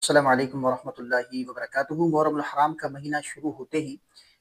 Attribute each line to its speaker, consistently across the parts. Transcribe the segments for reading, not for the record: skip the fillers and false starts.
Speaker 1: السلام علیکم ورحمۃ اللہ وبرکاتہ۔ محرم الحرام کا مہینہ شروع ہوتے ہی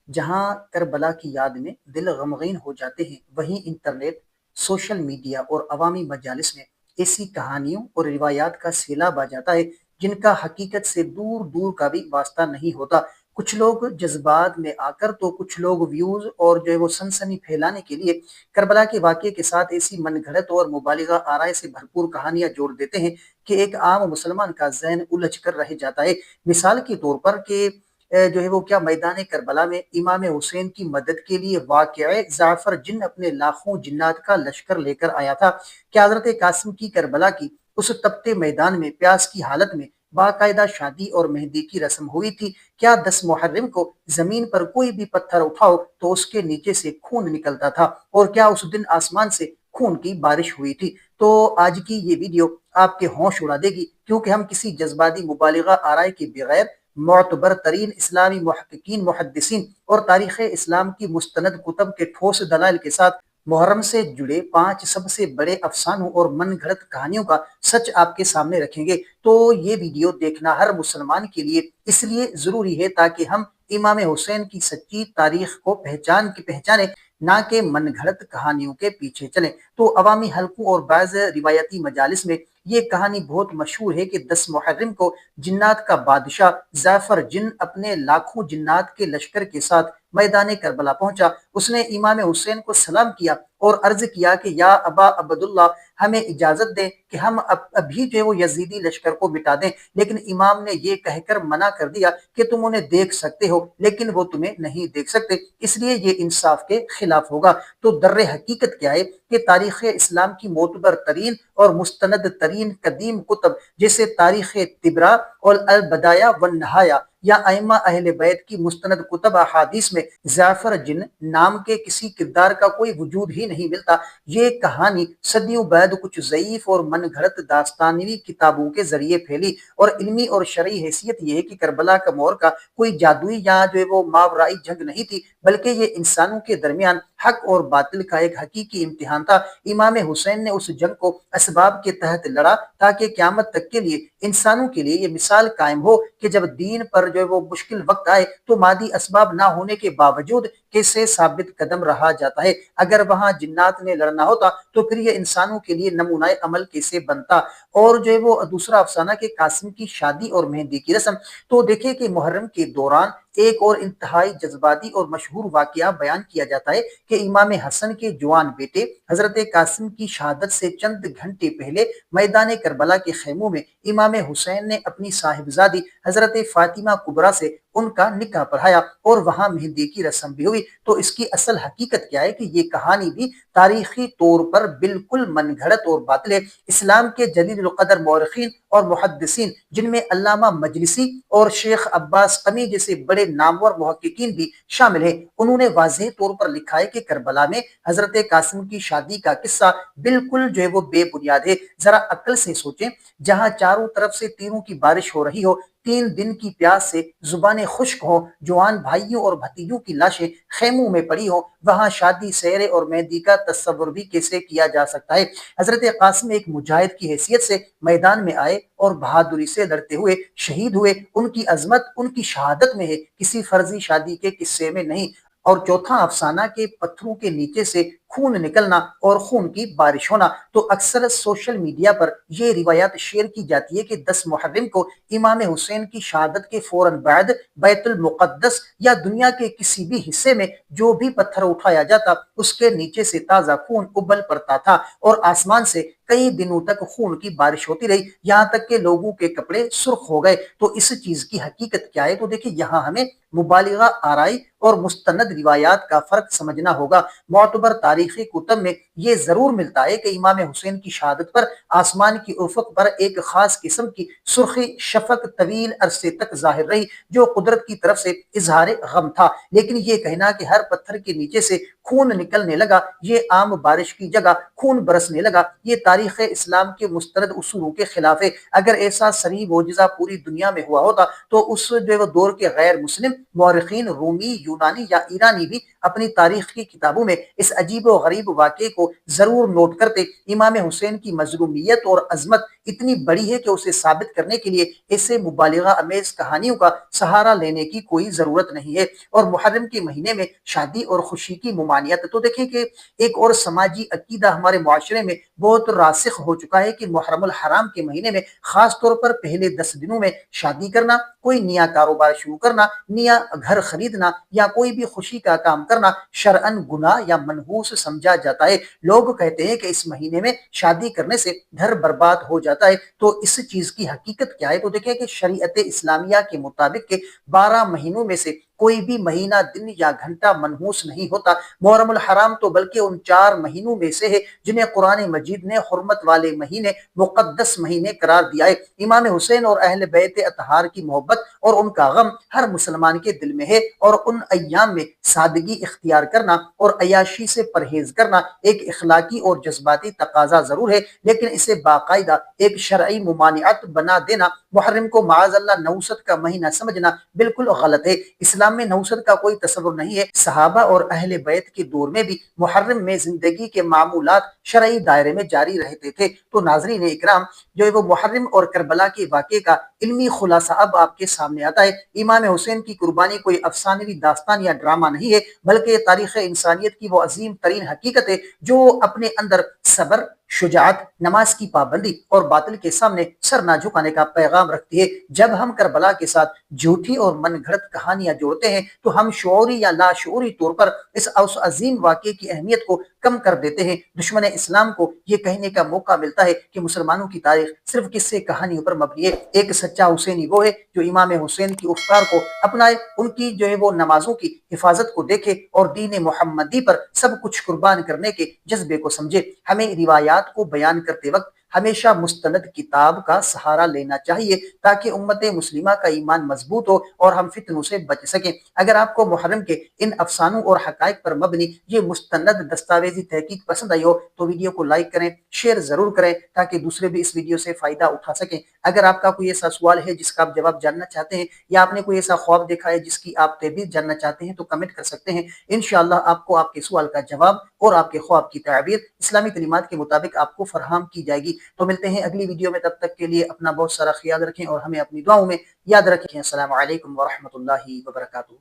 Speaker 1: جہاں کربلا کی یاد میں دل غمگین ہو جاتے ہیں، وہیں انٹرنیٹ، سوشل میڈیا اور عوامی مجالس میں ایسی کہانیوں اور روایات کا سیلاب آ جاتا ہے جن کا حقیقت سے دور دور کا بھی واسطہ نہیں ہوتا۔ کچھ لوگ جذبات میں آ کر تو کچھ لوگ ویوز اور جو ہے وہ سنسنی پھیلانے کے لیے کربلا کے واقعے کے ساتھ ایسی من گھڑت اور مبالغہ آرائے سے بھرپور کہانیاں جوڑ دیتے ہیں کہ ایک عام مسلمان کا ذہن الجھ کر رہ جاتا ہے۔ مثال کے طور پر کہ جو ہے وہ کیا میدان کربلا میں امام حسین کی مدد کے لیے واقعہ جعفر جن اپنے لاکھوں جنات کا لشکر لے کر آیا تھا؟ کیا حضرت قاسم کی کربلا کی اس تپتے میدان میں پیاس کی حالت میں باقاعدہ شادی اور مہندی کی رسم ہوئی تھی؟ کیا 10 محرم کو زمین پر کوئی بھی پتھر اٹھاؤ تو اس کے نیچے سے خون نکلتا تھا؟ اور کیا اس دن آسمان سے خون کی بارش ہوئی تھی؟ تو آج کی یہ ویڈیو آپ کے ہوش اڑا دے گی، کیونکہ ہم کسی جذباتی مبالغہ آرائی کے بغیر معتبر ترین اسلامی محققین، محدثین اور تاریخ اسلام کی مستند کتب کے ٹھوس دلائل کے ساتھ محرم سے جڑے 5 سب سے بڑے افسانوں اور من گھڑت کہانیوں کا سچ آپ کے سامنے رکھیں گے۔ تو یہ ویڈیو دیکھنا ہر مسلمان کے لیے اس لیے ضروری ہے تاکہ ہم امام حسین کی سچی تاریخ کو پہچانے، نہ کہ من گھڑت کہانیوں کے پیچھے چلیں۔ تو عوامی حلقوں اور بعض روایتی مجالس میں یہ کہانی بہت مشہور ہے کہ 10 محرم کو جنات کا بادشاہ جعفر جن اپنے لاکھوں جنات کے لشکر کے ساتھ میدان کربلا پہنچا۔ اس نے امام حسین کو سلام کیا اور عرض کیا کہ یا ابا عبداللہ، ہمیں اجازت دیں کہ ہم ابھی جو وہ یزیدی لشکر کو مٹا دیں۔ لیکن امام نے یہ کہہ کر منع کر دیا کہ تم انہیں دیکھ سکتے ہو لیکن وہ تمہیں نہیں دیکھ سکتے، اس لیے یہ انصاف کے خلاف ہوگا۔ تو در حقیقت کیا ہے کہ تاریخ اسلام کی معتبر ترین اور مستند ترین قدیم کتب جیسے تاریخ طبرا اور البدایہ والنہایہ یا ائمہ اہل بیت کی مستند کتب احادیث میں جعفر جن نام کے کسی کردار کا کوئی وجود ہی نہیں ملتا۔ یہ کہانی صدیوں بعد کچھ ضعیف اور من گھڑت داستانوی کتابوں کے ذریعے پھیلی، اور علمی اور شرعی حیثیت یہ ہے کہ کربلا کا معرکہ کوئی جادوئی یا جو ہے وہ ماورائی جنگ نہیں تھی، بلکہ یہ انسانوں کے درمیان حق اور باطل کا ایک حقیقی امتحان تھا۔ امام حسین نے اس جنگ کو اسباب کے تحت لڑا تاکہ قیامت تک کے لیے انسانوں کے لیے یہ مثال قائم ہو کہ جب دین پر جو ہے وہ مشکل وقت آئے تو مادی اسباب نہ ہونے کے باوجود کیسے ثابت قدم رہا جاتا ہے۔ اگر وہاں جنات نے لڑنا ہوتا تو پھر یہ انسانوں کے لیے نمونہ عمل کیسے بنتا؟ اور جو ہے وہ دوسرا افسانہ کہ قاسم کی شادی اور مہندی کی رسم، تو دیکھیں کہ محرم کے دوران ایک اور انتہائی جذباتی اور مشہور واقعہ بیان کیا جاتا ہے کہ امام حسن کے جوان بیٹے حضرت قاسم کی شہادت سے چند گھنٹے پہلے میدان کربلا کے خیموں میں امام حسین نے اپنی صاحبزادی حضرت فاطمہ کبریٰ سے ان کا نکاح پڑھایا اور وہاں مہندی کی رسم بھی ہوئی۔ تو اس کی اصل حقیقت کیا ہے کہ یہ کہانی بھی تاریخی طور پر بالکل من گھڑت اور باطل ہے۔ اسلام کے جلیل القدر مورخین اور محدثین جن میں علامہ مجلسی اور شیخ عباس قمی جیسے بڑے نامور محققین بھی شامل ہیں، انہوں نے واضح طور پر لکھا ہے کہ کربلا میں حضرت قاسم کی شادی کا قصہ بالکل جو ہے وہ بے بنیاد ہے۔ ذرا عقل سے سوچیں، جہاں چاروں طرف سے تیروں کی بارش ہو رہی ہو، 3 دن کی پیاس سے زبانیں خشک ہوں، جوان بھائیوں اور بھتیجوں کی لاشیں خیموں میں پڑی ہوں، وہاں شادی، سحرے اور مہندی کا تصور بھی کیسے کیا جا سکتا ہے؟ حضرت قاسم ایک مجاہد کی حیثیت سے میدان میں آئے اور بہادری سے لڑتے ہوئے شہید ہوئے۔ ان کی عظمت ان کی شہادت میں ہے، کسی فرضی شادی کے قصے میں نہیں۔ اور چوتھا افسانہ کے پتھروں کے نیچے سے خون نکلنا اور خون کی بارش ہونا، تو اکثر سوشل میڈیا پر یہ روایات شیئر کی جاتی ہے کہ 10 محرم کو امام حسین کی شہادت کے فوراً بعد بیت المقدس یا دنیا کے کسی بھی حصے میں جو بھی پتھر اٹھایا جاتا اس کے نیچے سے تازہ خون ابل پڑتا تھا، اور آسمان سے کئی دنوں تک خون کی بارش ہوتی رہی، یہاں تک کہ لوگوں کے کپڑے سرخ ہو گئے۔ تو اس چیز کی حقیقت کیا ہے؟ تو دیکھیں، یہاں ہمیں مبالغہ آرائی اور مستند روایات کا فرق سمجھنا ہوگا۔ معتبر تاریخی کتب میں یہ ضرور ملتا ہے کہ امام حسین کی شہادت پر آسمان کی افق پر ایک خاص قسم کی سرخی شفق طویل عرصے تک ظاہر رہی، جو قدرت کی طرف سے اظہار غم تھا۔ لیکن یہ کہنا کہ ہر پتھر کے نیچے سے خون نکلنے لگا، یہ عام بارش کی جگہ خون برسنے لگا، یہ تاریخ اسلام کے مستند اصولوں کے خلاف ہے۔ اگر ایسا صریح معجزہ پوری دنیا میں ہوا ہوتا تو اس جو دور کے غیر مسلم مورخین رومی، یونانی یا ایرانی بھی اپنی تاریخ کی کتابوں میں اس عجیب و غریب واقعے کو کو ضرور نوٹ کرتے۔ امام حسین کی مظلومیت اور عظمت اتنی بڑی ہے کہ اسے ثابت کرنے کے لیے ایسے مبالغہ امیز کہانیوں کا سہارا لینے کی کوئی ضرورت نہیں ہے۔ اور محرم کے مہینے میں شادی اور خوشی کی ممانعت، تو دیکھیں کہ ایک اور سماجی عقیدہ ہمارے معاشرے میں بہت راسخ ہو چکا ہے کہ محرم الحرام کے مہینے میں خاص طور پر پہلے 10 دنوں میں شادی کرنا، کوئی نیا کاروبار شروع کرنا، نیا گھر خریدنا یا کوئی بھی خوشی کا کام کرنا شرعن گناہ یا منحوس سمجھا جاتا ہے۔ لوگ کہتے ہیں کہ اس مہینے میں شادی کرنے سے گھر برباد ہو جاتا ہے، تو اس چیز کی حقیقت کیا ہے؟ تو دیکھیں کہ شریعت اسلامیہ کے مطابق کہ 12 مہینوں میں سے کوئی بھی مہینہ، دن یا گھنٹہ منحوس نہیں ہوتا۔ محرم الحرام تو بلکہ ان 4 مہینوں میں سے ہے جنہیں قرآن مجید نے حرمت والے مہینے، مقدس مہینے قرار دیا ہے۔ امام حسین اور اہل بیت اطہار کی محبت اور ان کا غم ہر مسلمان کے دل میں ہے، اور ان ایام میں سادگی اختیار کرنا اور عیاشی سے پرہیز کرنا ایک اخلاقی اور جذباتی تقاضا ضرور ہے، لیکن اسے باقاعدہ ایک شرعی ممانعت بنا دینا، محرم کو معاذ اللہ نوست کا مہینہ سمجھنا بالکل غلط ہے۔ اسلام میں نوست کا کوئی تصور نہیں ہے۔ صحابہ اور اہل بیت کے دور میں بھی محرم میں زندگی کے معمولات شرعی دائرے میں جاری رہتے تھے۔ تو ناظرین اکرام، جو ہے وہ محرم اور کربلا کے واقعے کا علمی خلاصہ اب آپ کے سامنے آتا ہے۔ امام حسین کی قربانی کوئی افسانوی داستان یا ڈرامہ نہیں ہے، بلکہ یہ تاریخ انسانیت کی وہ عظیم ترین حقیقت ہے جو اپنے اندر صبر، شجاعت، نماز کی پابندی اور باطل کے سامنے سر نہ جھکانے کا پیغام رکھتی ہے۔ جب ہم کربلا کے ساتھ جھوٹی اور من گھڑت کہانیاں جوڑتے ہیں تو ہم شعوری یا لاشعوری طور پر اس عظیم واقعے کی اہمیت کو کم کر دیتے ہیں۔ دشمن اسلام کو یہ کہنے کا موقع ملتا ہے کہ مسلمانوں کی تاریخ صرف قصے کہانیوں پر مبنی ہے۔ ایک سچا حسینی وہ ہے جو امام حسین کی افکار کو اپنائے، ان کی جو ہے وہ نمازوں کی حفاظت کو دیکھے اور دین محمدی پر سب کچھ قربان کرنے کے جذبے کو سمجھے۔ ہمیں روایات کو بیان کرتے وقت ہمیشہ مستند کتاب کا سہارا لینا چاہیے تاکہ امت مسلمہ کا ایمان مضبوط ہو اور ہم فتنوں سے بچ سکیں۔ اگر آپ کو محرم کے ان افسانوں اور حقائق پر مبنی یہ مستند دستاویزی تحقیق پسند آئی ہو تو ویڈیو کو لائک کریں، شیئر ضرور کریں تاکہ دوسرے بھی اس ویڈیو سے فائدہ اٹھا سکیں۔ اگر آپ کا کوئی ایسا سوال ہے جس کا آپ جواب جاننا چاہتے ہیں، یا آپ نے کوئی ایسا خواب دیکھا ہے جس کی آپ تعبیر جاننا چاہتے ہیں، تو کمنٹ کر سکتے ہیں۔ انشاءاللہ آپ کو آپ کے سوال کا جواب اور آپ کے خواب کی تعبیر اسلامی تعلیمات کے مطابق آپ کو فراہم کی جائے گی۔ تو ملتے ہیں اگلی ویڈیو میں، تب تک کے لیے اپنا بہت سارا خیال رکھیں اور ہمیں اپنی دعاؤں میں یاد رکھیں۔ السلام علیکم ورحمۃ اللہ وبرکاتہ۔